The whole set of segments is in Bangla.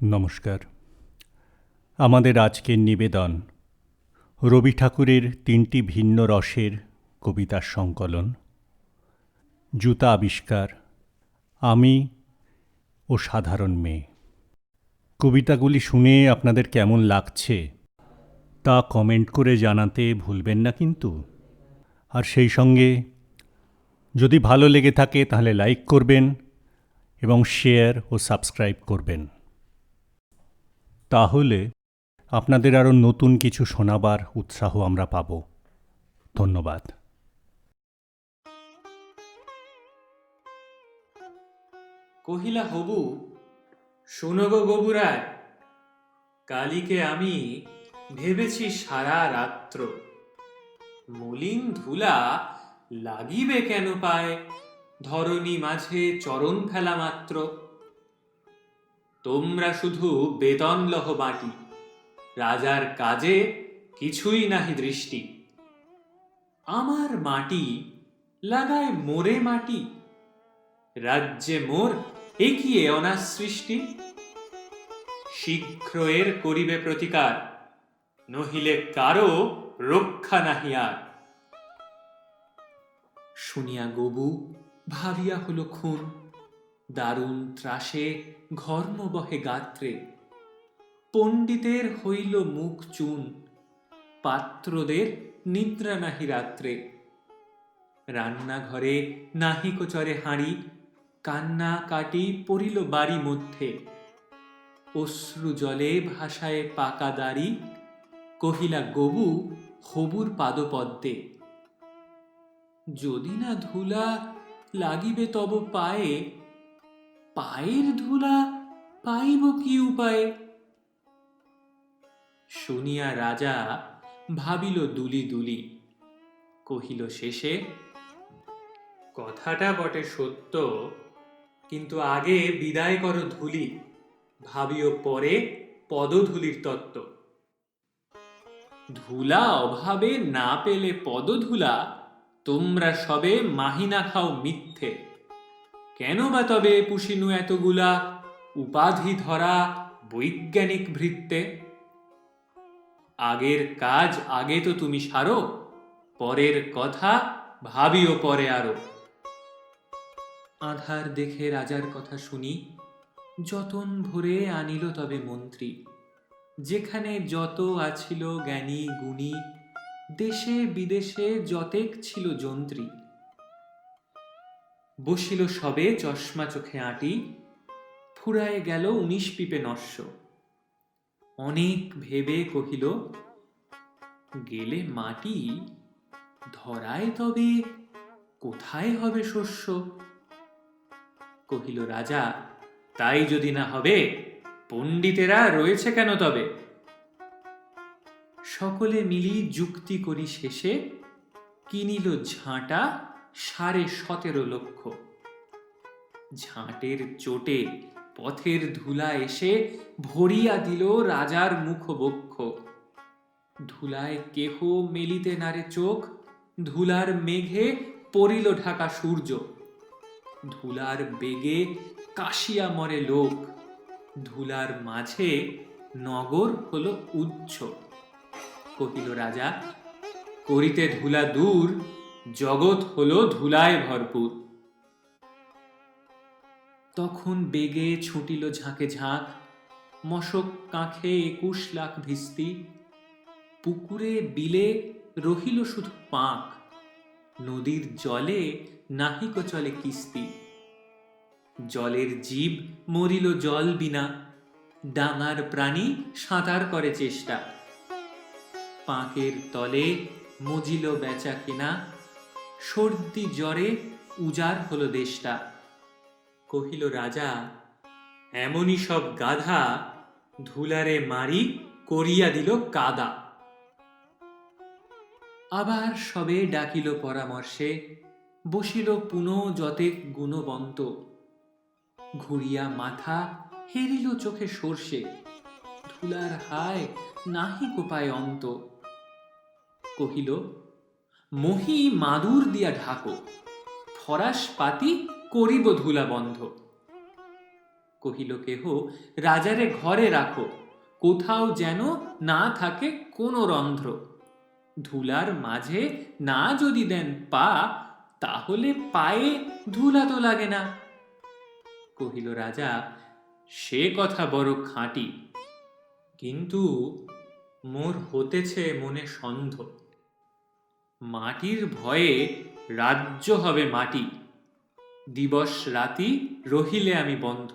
নমস্কার। আমাদের আজকের নিবেদন রবি ঠাকুরের ৩টি ভিন্ন রসের কবিতার সংকলন, জুতা আবিষ্কার, আমি ও সাধারণ মেয়ে। কবিতাগুলি শুনে আপনাদের কেমন লাগছে তা কমেন্ট করে জানাতে ভুলবেন না কিন্তু। আর সেই সঙ্গে যদি ভালো লেগে থাকে তাহলে লাইক করবেন এবং শেয়ার ও সাবস্ক্রাইব করবেন। তাহলে আপনাদের আরও নতুন কিছু শোনাবার উৎসাহ আমরা পাব। ধন্যবাদ। কহিলা হবু, শোনো গো গবুরায়, কালিকে আমি ভেবেছি সারা রাত্র। মলিন ধুলা লাগিবে কেন পায়, ধরণী মাঝে চরণ ফেলা মাত্র। তোমরা শুধু বেতন লহ বাটি, রাজার কাজে কিছুই নাহি দৃষ্টি। আমার মাটি লাগায় মোরে মাটি, রাজ্যে মোর একিয়ে অনার সৃষ্টি। শীঘ্র এর করিবে প্রতিকার, নহিলে কারো রক্ষা নাহি আর। শুনিয়া গবু ভাবিয়া হল খুন, দারুণ ত্রাসে ঘর্ম বহে গাত্রে। পণ্ডিতের হইল মুখ চুন, পাত্রদের নিদ্রা নাহি রাত্রে। রান্নাঘরে নাহি কোচরে হাঁড়ি, কান্না কাটি পড়িল বাড়ি মধ্যে। অশ্রু জলে ভাসায় পাকা দাড়ি, কহিলা গবু হবুর পাদপদ্মে। যদি না ধুলা লাগিবে তব পায়ে, পায়ের ধুলা পাইব কি উপায়ে। শুনিয়া রাজা ভাবিল দুলি দুলি, কহিল শেষে, কথাটা বটে সত্য, কিন্তু আগে বিদায় করো ধুলি, ভাবিও পরে পদধূলির তত্ত্ব। ধুলা অভাবে না পেলে পদধূলা, তোমরা সবে মাহিনা খাও মিথ্যে। কেন বা তবে পুষিনু এতগুলা, উপাধি ধরা বৈজ্ঞানিক ভৃত্যে। আগের কাজ আগে তো তুমি সারো, পরের কথা ভাবিও পরে আরো। আধার দেখে রাজার কথা শুনি, যতন ভরে আনিল তবে মন্ত্রী। যেখানে যত আছিল জ্ঞানী গুণী, দেশে বিদেশে যতেক ছিল যন্ত্রী। বসিল সবে চশমা চোখে আঁটি, ফুরায় গেল ১৯ পিপে নস্য। অনেক ভেবে কহিল, গেলে মাটি ধরায় তবে কোথায় হবে শস্য। কহিল রাজা, তাই যদি না হবে, পণ্ডিতেরা রয়েছে কেন তবে। সকলে মিলি যুক্তি করি শেষে, কিনিল ঝাঁটা ১৭.৫ লক্ষ। ঝাঁটের চোটে পথের ধুলা এসে ভরিয়া দিল রাজার মুখ বক্ষ। ধুলায় কেহ মেলিতে নারে চোখ, ধুলার মেঘে পড়িল ঢাকা সূর্য। ধুলার বেগে কাশিয়া মরে লোক, ধুলার মাঝে নগর হলো উচ্চ। কহিল রাজা, করিতে ধুলা দূর, জগৎ হলো ধুলায় ভরপুর। তখন বেগে ছুটিল ঝাঁকে ঝাঁক, মশক কাঁখে ২১ লাখ ভিস্তি। পুকুরে বিলে রহিল শুধু পাঁক, নদীর জলে নাহিক চলে কিস্তি। জলের জীব মরিল জল বিনা, ডাঙার প্রাণী সাঁতার করে চেষ্টা। পাঁকের তলে মজিল বেচা কিনা, সর্দি জ্বরে উজাড় হলো দেশটা। কহিল রাজা, এমনই সব গাধা, ধুলারে মারি করিয়া দিল কাদা। আবার সবে ডাকিল পরামর্শে, বসিল পুনঃ যতেক গুণবন্ত। ঘুরিয়া মাথা হেরিল চোখে সর্ষে, ধুলার হায় নাহি কোপায় অন্ত। কহিল, মহি মাদুর দিয়া ঢাকো, ফরাস পাতি করিব ধুলা বন্ধ। কহিল কেহ, রাজারে ঘরে রাখো, কোথাও যেন না থাকে কোনো রন্ধ্র। ধুলার মাঝে না যদি দেন পা, তাহলে পায়ে ধুলা তো লাগে না। কহিল রাজা, সে কথা বড় খাঁটি, কিন্তু মোর হতেছে মনে সন্দেহ। মাটির ভয়ে রাজ্য হবে মাটি, দিবস রাতি রহিলে আমি বন্ধ।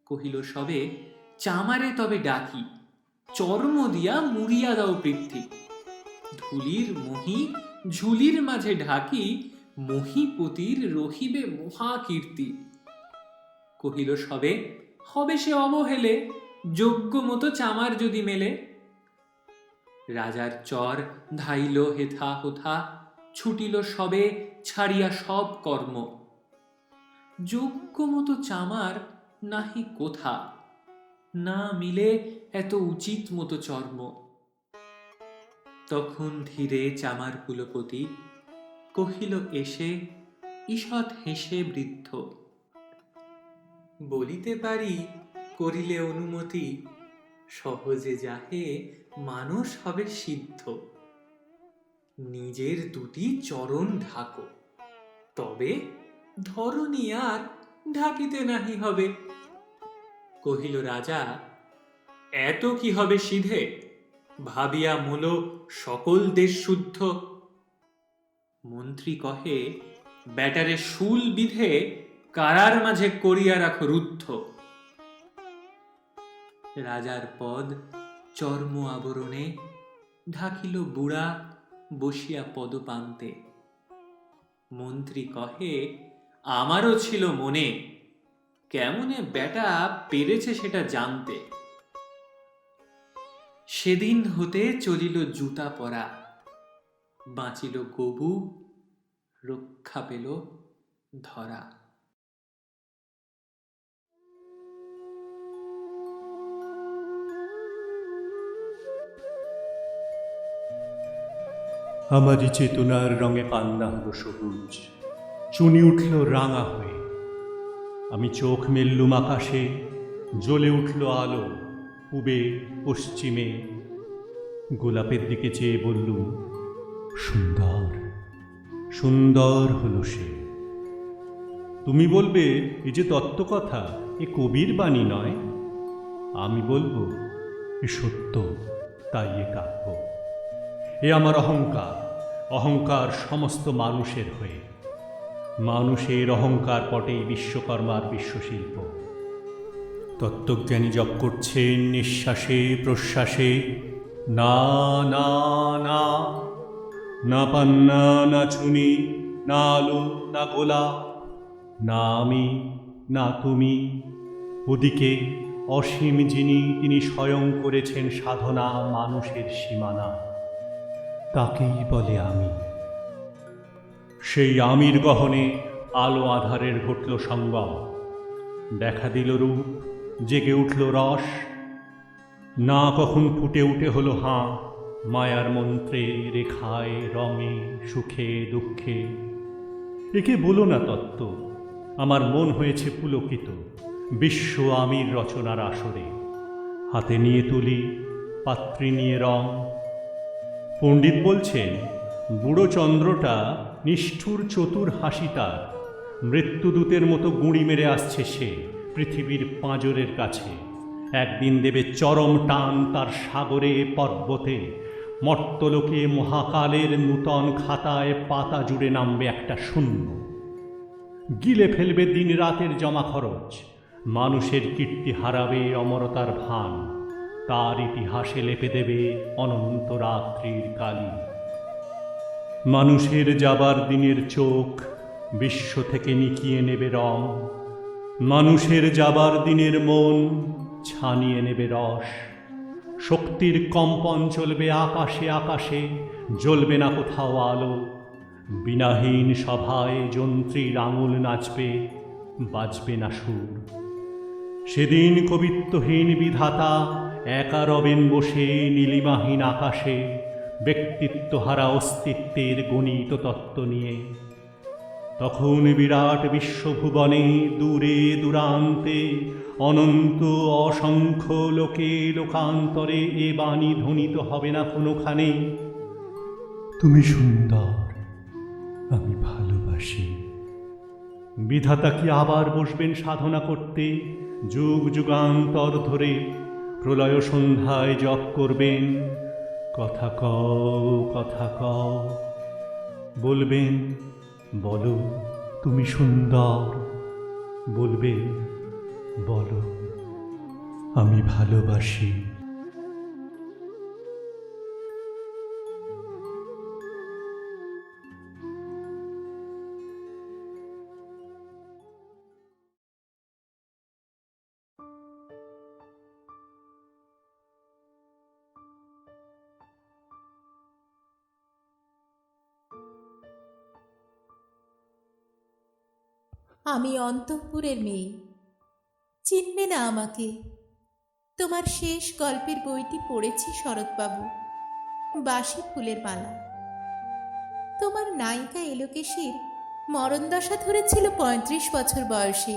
কহিল সবে, চামারে তবে ডাকি, চর্ম দিয়া মুড়িয়া দাও পৃথ্বী। ধুলির মহি ঝুলির মাঝে ঢাকি, মহিপতির রহিবে মহা কীর্তি। কহিল সবে, হবে সে অবহেলে, যোগ্য মতো চামার যদি মেলে। রাজার চর ধাইল হেথা হোথা, ছুটিল সবে ছাড়িয়া সব কর্ম। যোগ্য মতো চামার নাহি কোথা, না মিলে এত উচিত মতো চর্ম। তখন ধীরে চামার কুলপতি কহিল এসে, ঈষৎ হেসে বৃদ্ধ, বলিতে পারি করিলে অনুমতি, সহজে যাহে মানুষ হবে সিদ্ধ। নিজের দুটি চরণ ঢাকো, তবে ধরণী আর ঢাকিতে নাহি হবে। কহিল রাজা, এত কি হবে সিধে, ভাবিয়া মোল সকল দেশ শুদ্ধ। মন্ত্রী কহে, ব্যাটারে শুল বিধে কারার মাঝে করিয়া রাখো রুদ্ধ। রাজার পদ চর্ম আবরণে ঢাকিল বুড়া বসিয়া পদপান্তে। মন্ত্রী কহে, আমারও ছিল মনে, কেমনে বেটা পেরেছে সেটা জানতে। সেদিন হতে চলিল জুতা পরা, বাঁচিল গবু, রক্ষা পেল ধরা। আমারই চেতনার রঙে পান্না হলো সবুজ, চুনি উঠল রাঙা হয়ে। আমি চোখ মেললুম আকাশে, জ্বলে উঠল আলো পূবে পশ্চিমে। গোলাপের দিকে চেয়ে বললুম, সুন্দর সুন্দর হলো সে। তুমি বলবে এ যে তত্ত্বকথা, এ কবির বাণী নয়। আমি বলবো এ সত্য, তাই এ কাব্য। এ আমার অহংকার, অহংকার সমস্ত মানুষের হয়ে। মানুষের অহংকার পটেই বিশ্বকর্মার বিশ্বশিল্প। তত্ত্বজ্ঞানী জপ করছেন নিঃশ্বাসে প্রশ্বাসে, না না না, না পান্না না চুনি, না আলো না গোলা, না আমি না তুমি। ওদিকে অসীম যিনি, তিনি স্বয়ং করেছেন সাধনা মানুষের সীমানা, তাকেই বলে আমি। সেই আমির গহনে আলো আধারের ঘটল সঙ্গম। দেখা দিল রূপ, জেগে উঠল রস। না কখন ফুটে উঠে হলো হাঁ, মায়ার মন্ত্রে, রেখায়, রঙে, সুখে দুঃখে। একে বলো না তত্ত্ব, আমার মন হয়েছে পুলকিত বিশ্ব আমির রচনার আসরে। হাতে নিয়ে তুলি, পাত্রী নিয়ে রং। পণ্ডিত বলছেন, বুড়ো চন্দ্রটা নিষ্ঠুর চতুর হাসি তার। মৃত্যুদূতের মতো গুঁড়ি মেরে আসছে সে পৃথিবীর পাঁজরের কাছে। একদিন দেবে চরম টান তার সাগরে পর্বতে। মর্তলোকে মহাকালের নূতন খাতায় পাতা জুড়ে নামবে একটা শূন্য। গিলে ফেলবে দিন রাতের জমা খরচ। মানুষের কীর্তি হারাবে অমরতার ভান। তার ইতিহাসে লেপে দেবে অনন্ত রাত্রির কালি। মানুষের যাবার দিনের চোখ বিশ্ব থেকে নিকিয়ে নেবে রং। মানুষের যাবার দিনের মন ছানিয়ে নেবে রস। শক্তির কম্পন চলবে আকাশে আকাশে, জ্বলবে না কোথাও আলো। বিনাহীন সভায় যন্ত্রীর আঙুল নাচবে, বাজবে না সুর। সেদিন কবিত্বহীন বিধাতা একা রবেন বসে নীলিমাহীন আকাশে, ব্যক্তিত্বহারা অস্তিত্বের গণিত তত্ত্ব নিয়ে। তখন বিরাট বিশ্বভুবনে দূরে দূরান্তে অনন্ত অসংখ্য লোকে লোকান্তরে এ বাণী ধ্বনিত হবে না কোনোখানে, তুমি সুন্দর, আমি ভালোবাসি। বিধাতা কি আবার বসবেন সাধনা করতে, যুগ যুগান্তর ধরে প্রলয় সন্ধ্যায় জপ করবেন, কথা কও কথা কও, বলবেন বলো তুমি সুন্দর, বলবেন বলো আমি ভালোবাসি। আমি অন্তঃপুরের মেয়ে, চিনবে না আমাকে। তোমার শেষ গল্পের বইটি পড়েছি শরৎবাবু, বাসি ফুলের মালা। তোমার নায়িকা এলোকেশীর মরণদশা ধরেছিল 35 বছর বয়সে।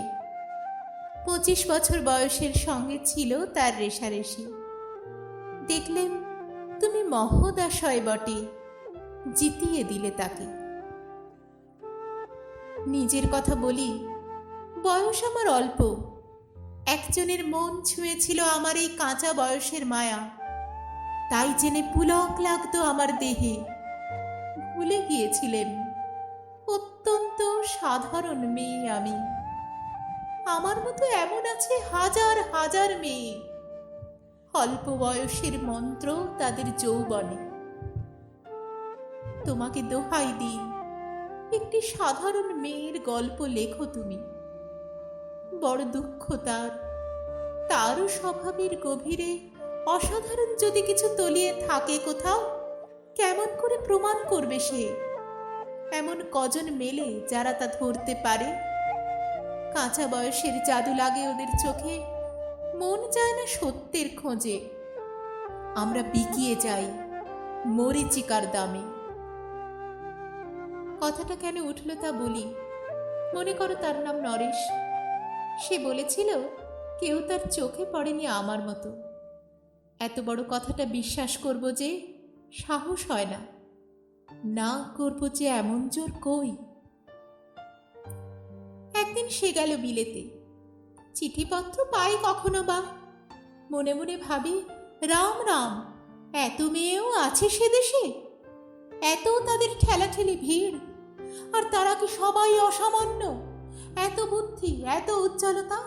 25 বছর বয়সের সঙ্গে ছিল তার রেশারেশি। দেখলেন তুমি মহোদশয় বটে, জিতিয়ে দিলে তাকে। নিজের কথা বলি, বয়স আমার অল্প। একজনের মন ছুঁয়েছিল আমার এই কাঁচা বয়সের মায়া, তাই জেনে পুলক লাগতো আমার দেহে। ভুলে গিয়েছিলেন অত্যন্ত সাধারণ মেয়ে আমি। আমার মতো এমন আছে হাজার হাজার মেয়ে, অল্প বয়সের মন্ত্র তাদের যৌবনে। তোমাকে দোহাই দিই, একটি সাধারণ মেয়ের গল্প লেখো তুমি। বড় দুঃখ তারও স্বভাবের গভীরে অসাধারণ যদি কিছু তলিয়ে থাকে কোথাও, কেমন করে প্রমাণ করবে সে? এমন কজন মেলে যারা তা ধরতে পারে? কাঁচা বয়সের জাদু লাগে ওদের চোখে, মন চায় না সত্যের খোঁজে। আমরা বিকিয়ে যাই মরীচিকার দামে। কথাটা কেন উঠল তা বলি। মনে করো তার নাম নরেশ। সে বলেছিল কেউ তার চোখে পড়েনি আমার মতো। এত বড় কথাটা বিশ্বাস করব যে সাহস হয় না, না করব যে এমন জোর কই। একদিন সে গেল বিলেতে। চিঠিপত্র পাই কখনো বা। মনে মনে ভাবি, রাম রাম, এত মেয়েও আছে সে দেশে, এত তাদের ঠেলাঠেলি ভিড়, আর তারা কি সবাই অসামান্য? এত বুদ্ধি, এত উজ্জ্বলতা,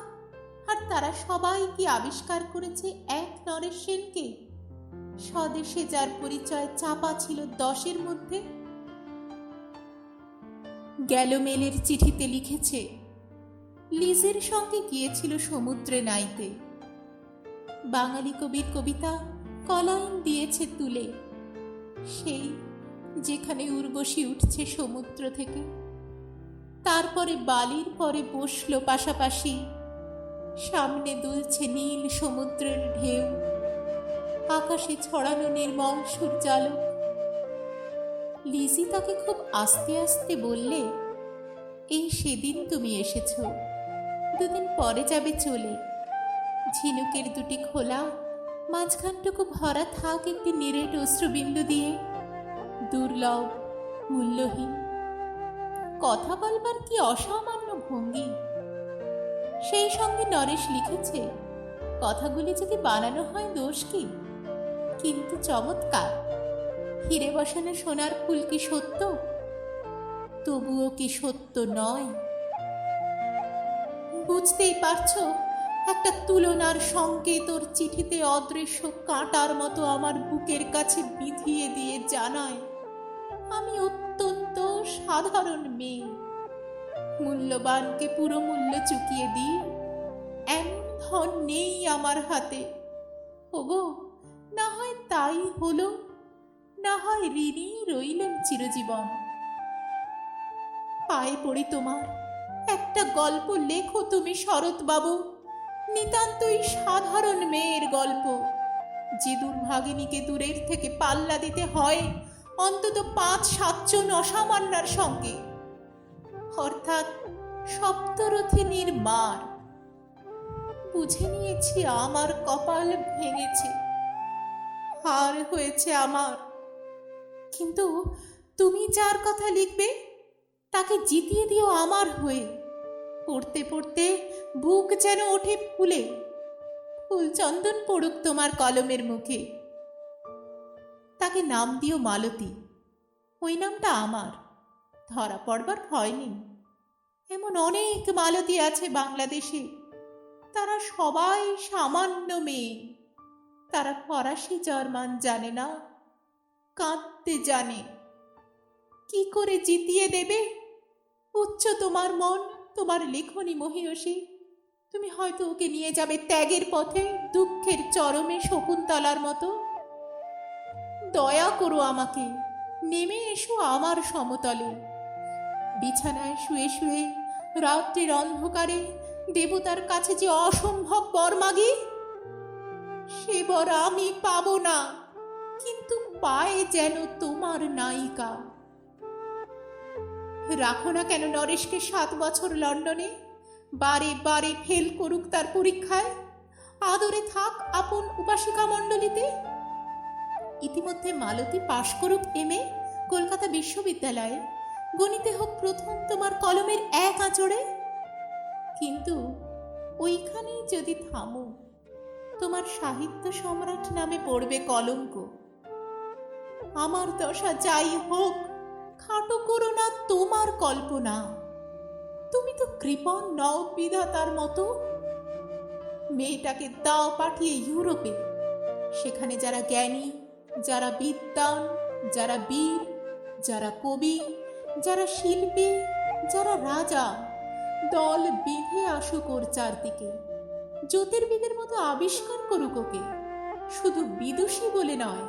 আর তারা সবাই কি আবিষ্কার করেছে এক নরেশ সেনকে, স্বদেশে যার পরিচয় চাপা ছিল 10-এর মধ্যে। গেল মেলের চিঠিতে লিখেছে লিজের সঙ্গে গিয়েছিল সমুদ্রে নাইতে। বাঙালি কবির কবিতা কলাইন দিয়েছে তুলে, সেই যেখানে উর্বশী উঠছে সমুদ্র থেকে। তারপরে বালির পরে বসলো পাশাপাশি, সামনে দুলছে নীল সমুদ্রের ঢেউ, আকাশে ছড়ানো নির্মল সূর্যালোক। লিজি তাকে খুব আস্তে আস্তে বললে, এই সেদিন তুমি এসেছ, 2 দিন পরে যাবে চলে। ঝিনুকের 2টি খোলা, মাঝখানটুকু ভরা থাক একটি নিরেট অশ্রুবিন্দু দিয়ে, দুর্লভ, মূল্যহীন। কথা বলবার কি অসামান্য ভঙ্গি। সেই সঙ্গে নরেশ লিখেছে, কথাগুলি যদি বানানো হয় দোষ কি, কিন্তু চমৎকার। হিরে বসানো সোনার ফুল কি সত্য? তবুও কি সত্য নয়? বুঝতেই পারছো, একটা তুলনার সংকেত ওর চিঠিতে অদৃশ্য কাঁটার মতো আমার বুকের কাছে বিধিয়ে দিয়ে জানায়, আমি অত্যন্ত সাধারণ মেয়ে। মূল্যবানকে পুরো মূল্য চুকিয়ে দিই, এমন ধন নেই আমার হাতে। ওগো, না হয় তাই হলো, না হয় ঋণী রইলেন চিরজীবন। পায়ে পড়ি তোমার, একটা গল্প লেখো তুমি শরৎবাবু, নিতান্তই সাধারণ মেয়ের গল্প, যে দুর্ভাগিনীকে দূরের থেকে পাল্লা দিতে হয় অন্তত 5-7 জন অসামান্যার সঙ্গে। অর্থাৎ সপ্তরথিনীর মার। বুঝে নিয়েছি আমার কপাল ভেঙেছে, হার হয়েছে আমার। কিন্তু তুমি যার কথা লিখবে তাকে জিতিয়ে দিও আমার হয়ে। পড়তে পড়তে বুক যেন ওঠে ফুলে, ফুল চন্দন পড়ুক তোমার কলমের মুখে। তাকে নাম দিও মালতী, ওই নামটা আমার, ধরা পড়বার ভয় নেই। এমন অনেক মালতী আছে বাংলাদেশে, তারা সবাই সামান্য মেয়ে। তারা ফরাসি জার্মান জানে না, কাঁদতে জানে। কি করে জিতিয়ে দেবে? উচ্চ তোমার মন, তোমার লেখনী মহীয়সী। তুমি হয়তো ওকে নিয়ে যাবে ত্যাগের পথে, দুঃখের চরমে শকুন্তলার মতো। দয়া করো আমাকে, নেমে এসো আমার সমতলে। বিছানায় শুয়ে শুয়ে রাত্রির অন্ধকারে দেবতার কাছে যে অসম্ভব বর মাগি, সে বর আমি পাবো না, কিন্তু পায়ে যেন তোমার নায়িকা। রাখো না কেন নরেশকে 7 বছর লন্ডনে, বারে বারে ফেল করুক তার পরীক্ষায়, আদরে থাক আপন উপাসিকা মণ্ডলীতে। ইতিমধ্যে মালতী পাশ করুক এমএ কলকাতা বিশ্ববিদ্যালয়ে, গণিতে হোক প্রথম তোমার কলমের এক আঁচড়ে। কিন্তু ওইখানেই যদি থামো, তোমার সাহিত্য সম্রাট নামে পড়বে কলঙ্ক। আমার দশা যাই হোক, খাটো করো না তোমার কল্পনা। তুমি তো কৃপণ নও বিধাতার মতো। মেয়েটাকে দাও পাঠিয়ে ইউরোপে, সেখানে যারা জ্ঞানী, যারা বিদ্বান, যারা বীর, যারা কবি, যারা শিল্পী, যারা রাজা, দল বেঁধে আসুক ওর চারদিকে। জ্যোতির্বিদের মতো আবিষ্কার করুক ওকে, শুধু বিদুষী বলে নয়,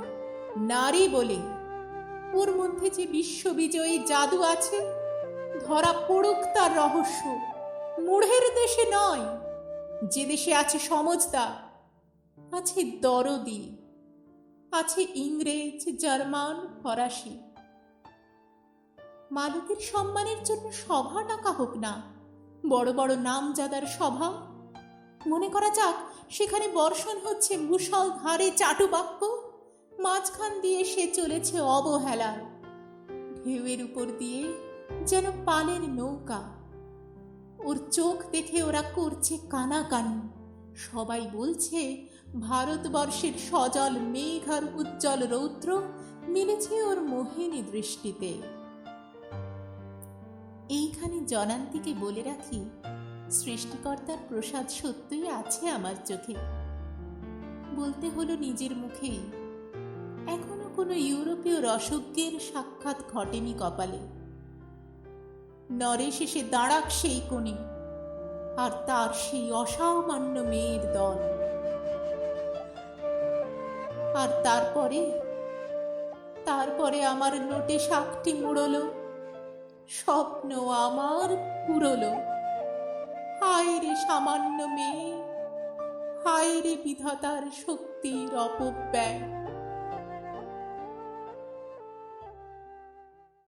নারী বলে। ওর মধ্যে যে বিশ্ববিজয়ী জাদু আছে, ধরা পড়ুক তার রহস্য। মূঢ়ের দেশে নয়, যে দেশে আছে সমজদার, আছে দরদি, আছে ইংরেজ, জার্মান, ফরাসি। মালতীর সম্মানের জন্য সভা ডাকা হোক না, বড় বড় নামজাদার সভা। মনে করা যাক সেখানে বর্ষণ হচ্ছে মুষল ধারে চাটুবাক্য, মাঝখান দিয়ে সে চলেছে অবহেলায়, ঢেউয়ের উপর দিয়ে যেন পালের নৌকা। ওর চোখ দেখে ওরা করছে কানাকানি। সবাই বলছে ভারতবর্ষের সজল মেঘ আর উজ্জ্বল রৌদ্র মিলেছে ওর মোহিনী দৃষ্টিতে। এইখানে জনান্তিকে বলে রাখি, সৃষ্টিকর্তার প্রসাদ সত্যই আছে আমার চোখে। বলতে হলো নিজের মুখেই, এখনো কোনো ইউরোপীয় রসজ্ঞের সাক্ষাৎ ঘটেনি কপালে। নরেশ এসে দাঁড়াক সেই কোণে, আর তার সেই অসামান্য মেয়ের দল। আর তারপরে আমার নোটে শাকটি মুড়লো, স্বপ্ন আমার পুরলো। হায় রে সামান্য মেয়ে, হায় রে বিধাতার শক্তির অপব্যয়।